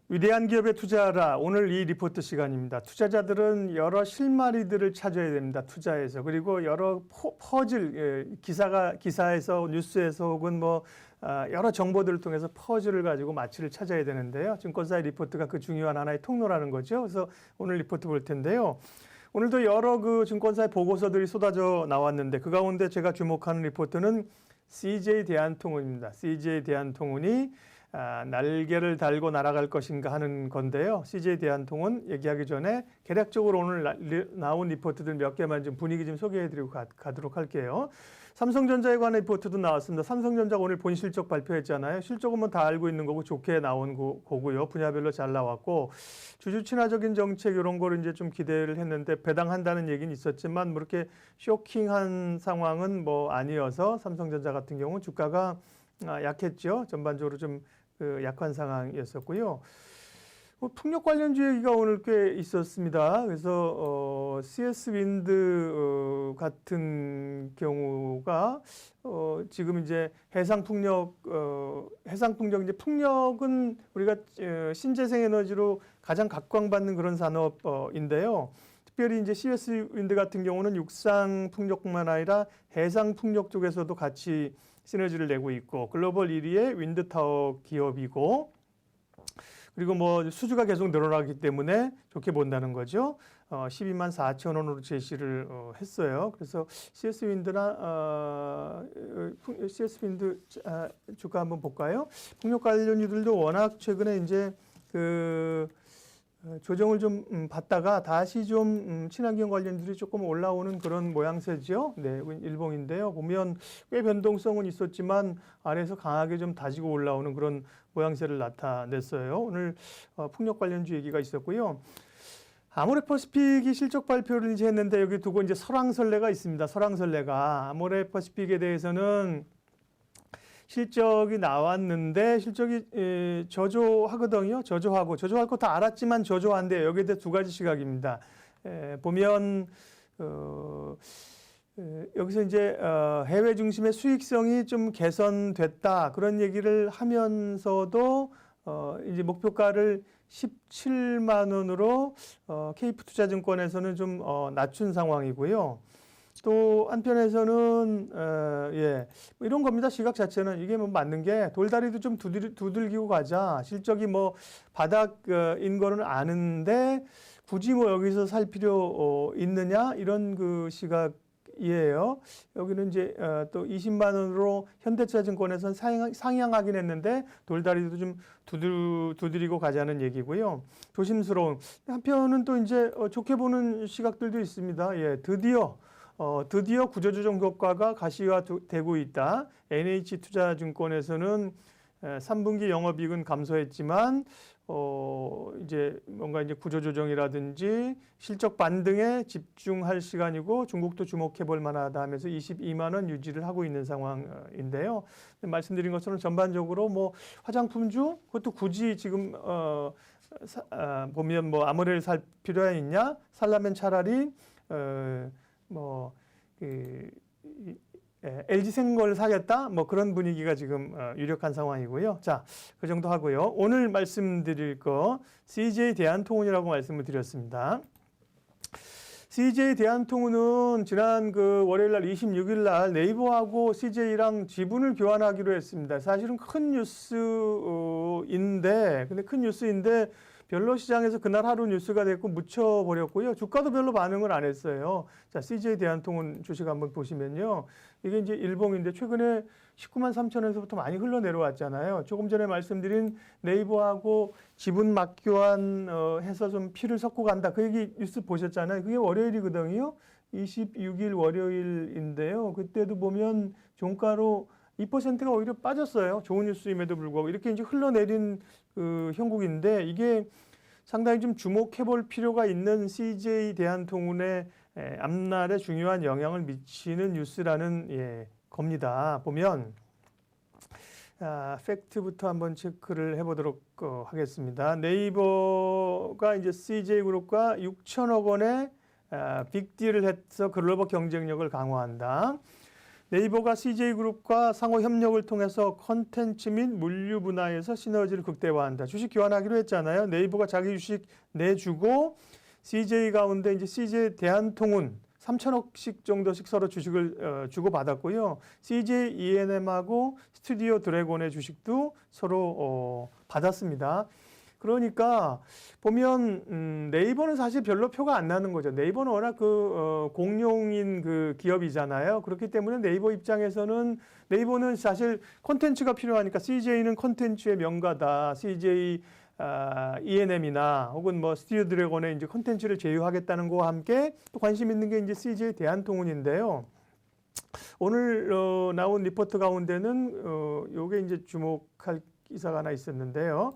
위대한 기업에 투자하라. 오늘 이 리포트 시간입니다. 투자자들은 여러 실마리들을 찾아야 됩니다. 투자에서. 그리고 여러 퍼즐, 기사에서, 뉴스에서 혹은 여러 정보들을 통해서 퍼즐을 가지고 마치를 찾아야 되는데요. 증권사의 리포트가 그 중요한 하나의 통로라는 거죠. 그래서 오늘 리포트 볼 텐데요. 오늘도 여러 그 증권사의 보고서들이 쏟아져 나왔는데 그 가운데 제가 주목하는 리포트는 CJ 대한통운입니다. CJ 대한통운이 날개를 달고 날아갈 것인가 하는 건데요. CJ 대한통운 얘기하기 전에 개략적으로 오늘 나온 리포트들 몇 개만 좀 분위기 좀 소개해드리고 가도록 할게요. 삼성전자에 관한 리포트도 나왔습니다. 삼성전자가 오늘 본 실적 발표했잖아요. 실적은 뭐 다 알고 있는 거고 좋게 나온 거고요. 분야별로 잘 나왔고 주주 친화적인 정책 이런 거를 이제 좀 기대를 했는데 배당한다는 얘기는 있었지만 뭐 이렇게 쇼킹한 상황은 뭐 아니어서 삼성전자 같은 경우 주가가 약했죠. 전반적으로 좀 약한 상황이었었고요. 풍력 관련주 얘기가 오늘 꽤 있었습니다. 그래서 CS 윈드 같은 경우가 지금 이제 해상 풍력 이제 풍력은 우리가 신재생 에너지로 가장 각광받는 그런 산업인데요. 특별히 이제 CS 윈드 같은 경우는 육상 풍력뿐만 아니라 해상 풍력 쪽에서도 같이 시너지를 내고 있고 글로벌 1위의 윈드타워 기업이고 그리고 뭐 수주가 계속 늘어나기 때문에 좋게 본다는 거죠. 12만 4천 원으로 제시를 했어요. 그래서 CS 윈드 주가 한번 볼까요? 풍력 관련주들도 워낙 최근에 이제 조정을 좀 받다가 다시 좀 친환경 관련들이 조금 올라오는 그런 모양새죠. 네, 일봉인데요. 보면 꽤 변동성은 있었지만 아래에서 강하게 좀 다지고 올라오는 그런 모양새를 나타냈어요. 오늘 풍력 관련주 얘기가 있었고요. 아모레퍼시픽이 실적 발표를 이제 했는데 여기 두고 이제 설왕설래가 있습니다. 설왕설래가 아모레퍼시픽에 대해서는 실적이 나왔는데 실적이 저조하거든요. 저조할 거 다 알았지만 저조한데 여기에 대해 두 가지 시각입니다. 보면 여기서 이제 해외 중심의 수익성이 좀 개선됐다 그런 얘기를 하면서도 이제 목표가를 17만 원으로 KF투자증권에서는 좀 낮춘 상황이고요. 또 한편에서는 뭐 이런 겁니다. 시각 자체는 이게 뭐 맞는 게 돌다리도 좀 두들기고 가자. 실적이 뭐 바닥인 거는 아는데 굳이 뭐 여기서 살 필요 있느냐 이런 그 시각이에요. 여기는 이제 또 20만 원으로 현대차증권에서는 상향하긴 했는데 돌다리도 좀 두드리고 가자는 얘기고요. 조심스러운 한편은 또 이제 좋게 보는 시각들도 있습니다. 예, 드디어 구조조정 효과가 가시화되고 있다. NH투자증권에서는 3분기 영업이익은 감소했지만 이제 뭔가 이제 구조조정이라든지 실적 반등에 집중할 시간이고 중국도 주목해 볼 만하다 하면서 22만 원 유지를 하고 있는 상황인데요. 말씀드린 것처럼 전반적으로 뭐 화장품주 그것도 굳이 지금 보면 뭐 아모레를 살 필요가 있냐? 살라면 차라리 LG생걸 사겠다? 뭐 그런 분위기가 지금 유력한 상황이고요. 자, 그 정도 하고요. 오늘 말씀드릴 거 CJ 대한통운이라고 말씀을 드렸습니다. CJ 대한통운은 지난 월요일 날 26일 날 네이버하고 CJ랑 지분을 교환하기로 했습니다. 사실은 큰 뉴스인데 별로 시장에서 그날 하루 뉴스가 됐고 묻혀버렸고요. 주가도 별로 반응을 안 했어요. 자, CJ 대한통운 주식 한번 보시면요. 이게 이제 일봉인데 최근에 19만 3천원에서부터 많이 흘러내려왔잖아요. 조금 전에 말씀드린 네이버하고 지분 맞교환 해서 좀 피를 섞고 간다. 그 얘기 뉴스 보셨잖아요. 그게 월요일이거든요. 26일 월요일인데요. 그때도 보면 종가로 2%가 오히려 빠졌어요. 좋은 뉴스임에도 불구하고 이렇게 이제 흘러내린 그 형국인데 이게 상당히 좀 주목해 볼 필요가 있는 CJ 대한통운의 앞날에 중요한 영향을 미치는 뉴스라는 겁니다. 보면 팩트부터 한번 체크를 해보도록 하겠습니다. 네이버가 이제 CJ그룹과 6천억 원의 빅딜을 해서 글로벌 경쟁력을 강화한다. 네이버가 CJ그룹과 상호 협력을 통해서 컨텐츠 및 물류 분야에서 시너지를 극대화한다. 주식 교환하기로 했잖아요. 네이버가 자기 주식 내주고 CJ 가운데 이제 CJ 대한통운 3천억씩 정도씩 서로 주식을 주고받았고요. CJ ENM하고 스튜디오 드래곤의 주식도 서로 받았습니다. 그러니까 보면 네이버는 사실 별로 표가 안 나는 거죠. 네이버는 워낙 공룡인 그 기업이잖아요. 그렇기 때문에 네이버 입장에서는 네이버는 사실 콘텐츠가 필요하니까 CJ는 콘텐츠의 명가다. CJ ENM이나 혹은 뭐 스튜디오 드래곤의 이제 콘텐츠를 제휴하겠다는 거와 함께 또 관심 있는 게 이제 CJ 대한통운인데요. 오늘 나온 리포트 가운데는 요게 이제 주목할 기사가 하나 있었는데요.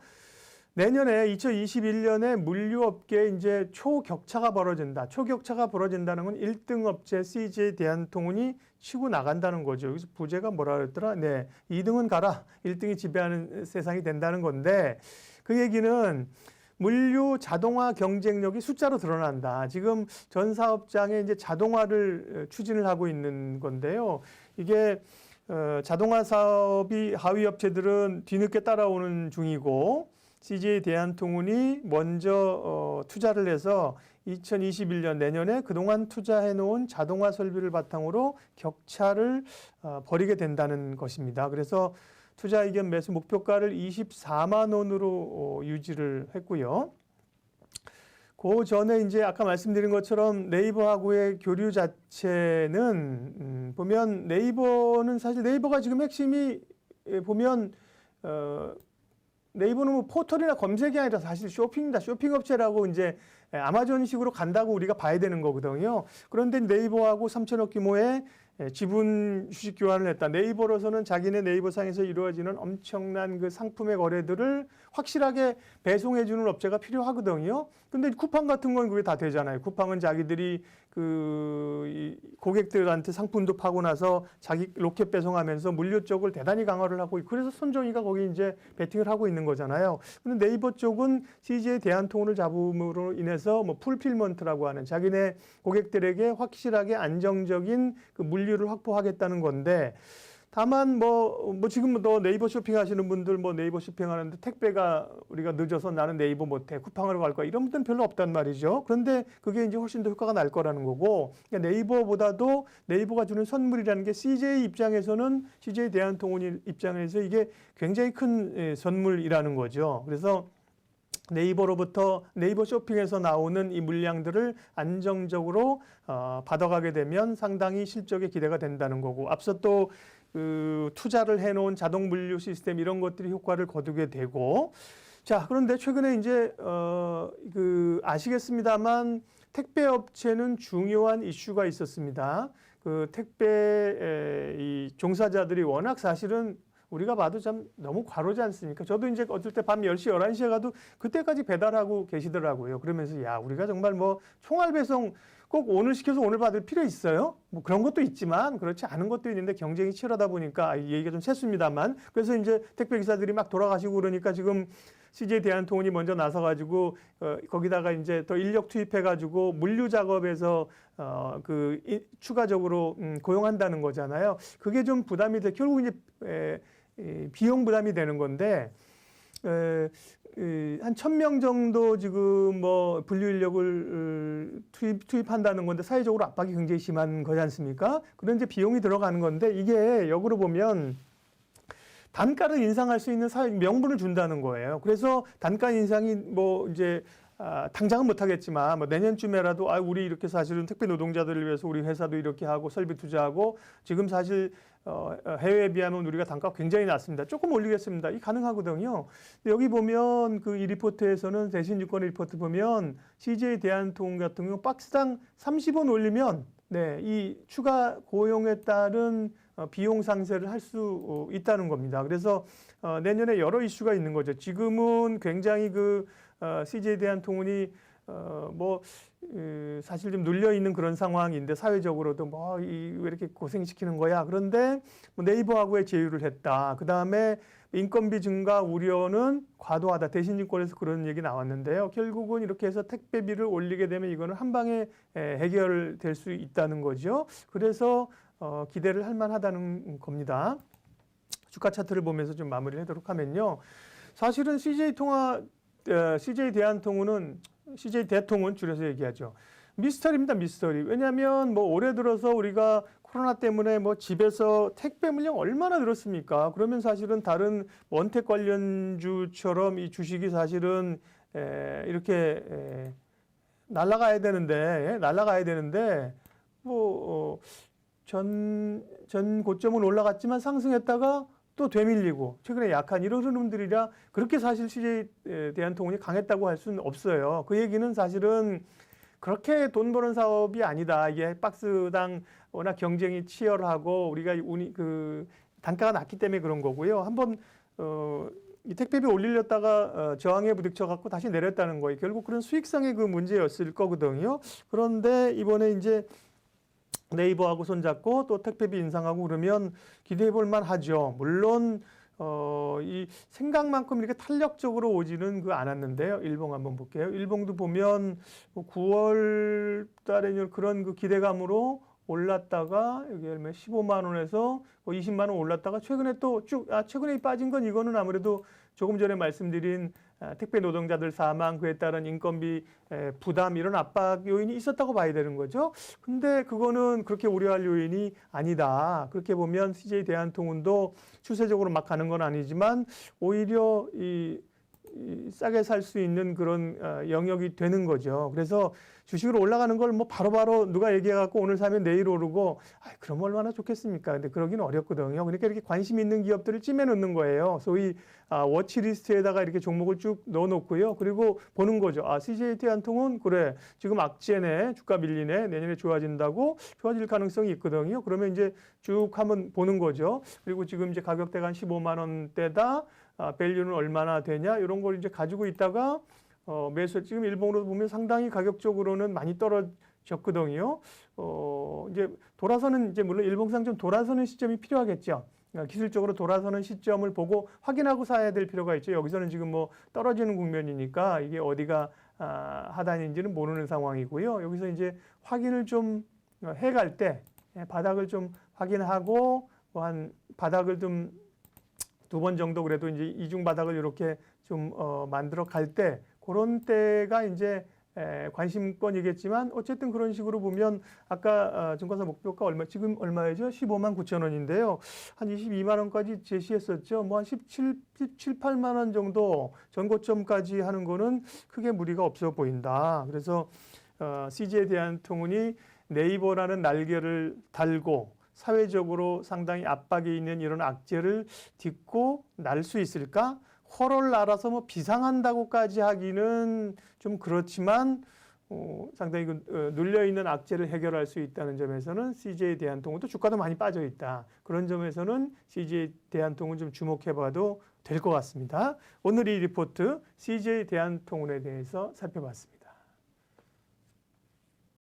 내년에 2021년에 물류업계에 이제 초격차가 벌어진다. 초격차가 벌어진다는 건 1등 업체 CJ 대한통운이 치고 나간다는 거죠. 여기서 부제가 뭐라 그랬더라? 네, 2등은 가라. 1등이 지배하는 세상이 된다는 건데 그 얘기는 물류 자동화 경쟁력이 숫자로 드러난다. 지금 전 사업장에 이제 자동화를 추진을 하고 있는 건데요. 이게 자동화 사업이 하위 업체들은 뒤늦게 따라오는 중이고 CJ 대한통운이 먼저 투자를 해서 2021년 내년에 그동안 투자해 놓은 자동화 설비를 바탕으로 격차를 벌이게 된다는 것입니다. 그래서 투자 이견 매수 목표가를 24만 원으로 유지를 했고요. 그 전에 이제 아까 말씀드린 것처럼 네이버하고의 교류 자체는 보면 네이버는 사실 네이버가 지금 핵심이 보면 네이버는 뭐 포털이나 검색이 아니라 사실 쇼핑이다. 쇼핑 업체라고 이제 아마존식으로 간다고 우리가 봐야 되는 거거든요. 그런데 네이버하고 3천억 규모의 지분 주식 교환을 했다. 네이버로서는 자기네 네이버상에서 이루어지는 엄청난 그 상품의 거래들을 확실하게 배송해주는 업체가 필요하거든요. 근데 쿠팡 같은 건 그게 다 되잖아요. 쿠팡은 자기들이 이 고객들한테 상품도 파고 나서 자기 로켓 배송하면서 물류 쪽을 대단히 강화를 하고 그래서 손정희가 거기 이제 배팅을 하고 있는 거잖아요. 근데 네이버 쪽은 CJ 대한통운을 잡음으로 인해서 뭐 풀필먼트라고 하는 자기네 고객들에게 확실하게 안정적인 그 물류를 확보하겠다는 건데 다만 뭐 지금 너 네이버 쇼핑 하시는 분들 뭐 네이버 쇼핑 하는데 택배가 우리가 늦어서 나는 네이버 못해 쿠팡으로 갈 거야 이런 분들은 별로 없단 말이죠. 그런데 그게 이제 훨씬 더 효과가 날 거라는 거고 그러니까 네이버보다도 네이버가 주는 선물이라는 게 CJ 입장에서는 CJ 대한통운 입장에서 이게 굉장히 큰 선물이라는 거죠. 그래서 네이버로부터 네이버 쇼핑에서 나오는 이 물량들을 안정적으로 받아가게 되면 상당히 실적에 기대가 된다는 거고 앞서 또 투자를 해놓은 자동 물류 시스템 이런 것들이 효과를 거두게 되고 자 그런데 최근에 이제 아시겠습니다만 택배 업체는 중요한 이슈가 있었습니다. 그 택배 이 종사자들이 워낙 사실은 우리가 봐도 참 너무 과로지 않습니까? 저도 이제 어쩔 때 밤 10시, 11시에 가도 그때까지 배달하고 계시더라고요. 그러면서 야, 우리가 정말 뭐 총알 배송 꼭 오늘 시켜서 오늘 받을 필요 있어요? 뭐 그런 것도 있지만 그렇지 않은 것도 있는데 경쟁이 치열하다 보니까 이 얘기가 좀 셌습니다만 그래서 이제 택배 기사들이 막 돌아가시고 그러니까 지금 CJ 대한통운이 먼저 나서가지고 거기다가 이제 더 인력 투입해가지고 물류 작업에서 추가적으로 고용한다는 거잖아요. 그게 좀 부담이 돼 결국 이제 비용 부담이 되는 건데 한 1,000명 정도 지금 뭐 분류 인력을 투입한다는 건데 사회적으로 압박이 굉장히 심한 거지 않습니까? 그런 이제 비용이 들어가는 건데 이게 역으로 보면 단가를 인상할 수 있는 명분을 준다는 거예요. 그래서 단가 인상이 뭐 이제 당장은 못하겠지만 뭐 내년쯤에라도 우리 이렇게 사실은 택배 노동자들을 위해서 우리 회사도 이렇게 하고 설비 투자하고 지금 사실 해외에 비하면 우리가 단가가 굉장히 낮습니다. 조금 올리겠습니다. 이 가능하거든요. 근데 여기 보면 이 리포트에서는 대신증권 리포트 보면 CJ 대한통운 같은 경우 박스당 30원 올리면 이 추가 고용에 따른 비용 상세를 할 수 있다는 겁니다. 그래서 내년에 여러 이슈가 있는 거죠. 지금은 굉장히 CJ 대한통운이 사실 좀 눌려 있는 그런 상황인데 사회적으로도 왜 이렇게 고생시키는 거야. 그런데 네이버하고의 제휴를 했다. 그 다음에 인건비 증가 우려는 과도하다. 대신증권에서 그런 얘기 나왔는데요. 결국은 이렇게 해서 택배비를 올리게 되면 이거는 한 방에 해결될 수 있다는 거죠. 그래서 기대를 할 만하다는 겁니다. 주가 차트를 보면서 좀 마무리를 하도록 하면요. 사실은 CJ 대한통운은 CJ 대통운 줄여서 얘기하죠. 미스터리입니다, 미스터리. 왜냐하면 뭐 올해 들어서 우리가 코로나 때문에 뭐 집에서 택배 물량 얼마나 늘었습니까? 그러면 사실은 다른 원택 관련주처럼 이 주식이 사실은 이렇게 날아가야 되는데 전 고점은 올라갔지만 상승했다가 또 되밀리고 최근에 약한 이런 흐름들이라 그렇게 사실 CJ 대한통운이 강했다고 할 수는 없어요. 그 얘기는 사실은 그렇게 돈 버는 사업이 아니다. 이게 박스당 워낙 경쟁이 치열하고 우리가 그 단가가 낮기 때문에 그런 거고요. 한번 이 택배비 올리려다가 저항에 부딪혀 갖고 다시 내렸다는 거예요. 결국 그런 수익성의 그 문제였을 거거든요. 그런데 이번에 이제 네이버하고 손잡고 또 택배비 인상하고 그러면 기대해 볼 만하죠. 물론 이 생각만큼 이렇게 탄력적으로 오지는 않았는데요. 일봉 한번 볼게요. 일봉도 보면 9월 달에 그런 그 기대감으로 올랐다가 여기 얼마 15만 원에서 20만 원 올랐다가 최근에 또 최근에 빠진 건 이거는 아무래도 조금 전에 말씀드린 택배 노동자들 사망, 그에 따른 인건비 부담 이런 압박 요인이 있었다고 봐야 되는 거죠. 근데 그거는 그렇게 우려할 요인이 아니다. 그렇게 보면 CJ 대한통운도 추세적으로 막 가는 건 아니지만 오히려 싸게 살 수 있는 그런 영역이 되는 거죠. 그래서 주식으로 올라가는 걸 뭐 바로바로 누가 얘기해갖고 오늘 사면 내일 오르고 그럼 얼마나 좋겠습니까? 근데 그러기는 어렵거든요. 그러니까 이렇게 관심 있는 기업들을 찜해 놓는 거예요. 소위 워치리스트에다가 이렇게 종목을 쭉 넣어놓고요. 그리고 보는 거죠. CJ 대한통운 그래 지금 악재네, 주가 밀리네, 내년에 좋아질 가능성이 있거든요. 그러면 이제 쭉 한번 보는 거죠. 그리고 지금 이제 가격대가 한 15만 원대다. 밸류는 얼마나 되냐 이런 걸 이제 가지고 있다가 매수 지금 일봉으로 보면 상당히 가격적으로는 많이 떨어졌거든요. 이제 돌아서는 이제 물론 일봉상 좀 돌아서는 시점이 필요하겠죠. 기술적으로 돌아서는 시점을 보고 확인하고 사야 될 필요가 있죠. 여기서는 지금 뭐 떨어지는 국면이니까 이게 어디가 하단인지는 모르는 상황이고요. 여기서 이제 확인을 좀 해갈 때 바닥을 좀 확인하고 한 바닥을 좀 2번 정도 그래도 이제 이중 바닥을 이렇게 좀 만들어 갈 때 그런 때가 이제 관심권이겠지만 어쨌든 그런 식으로 보면 아까 증권사 목표가 지금 얼마죠? 15만 9천 원인데요. 한 22만 원까지 제시했었죠. 뭐 한 17, 8만 원 정도 전고점까지 하는 거는 크게 무리가 없어 보인다. 그래서 CJ 대한통운이 네이버라는 날개를 달고 사회적으로 상당히 압박이 있는 이런 악재를 딛고 날 수 있을까? 호를 날아서 뭐 비상한다고까지 하기는 좀 그렇지만 상당히 눌려있는 악재를 해결할 수 있다는 점에서는 CJ 대한통운도 주가도 많이 빠져 있다. 그런 점에서는 CJ 대한통운 좀 주목해봐도 될 것 같습니다. 오늘 이 리포트 CJ 대한통운에 대해서 살펴봤습니다.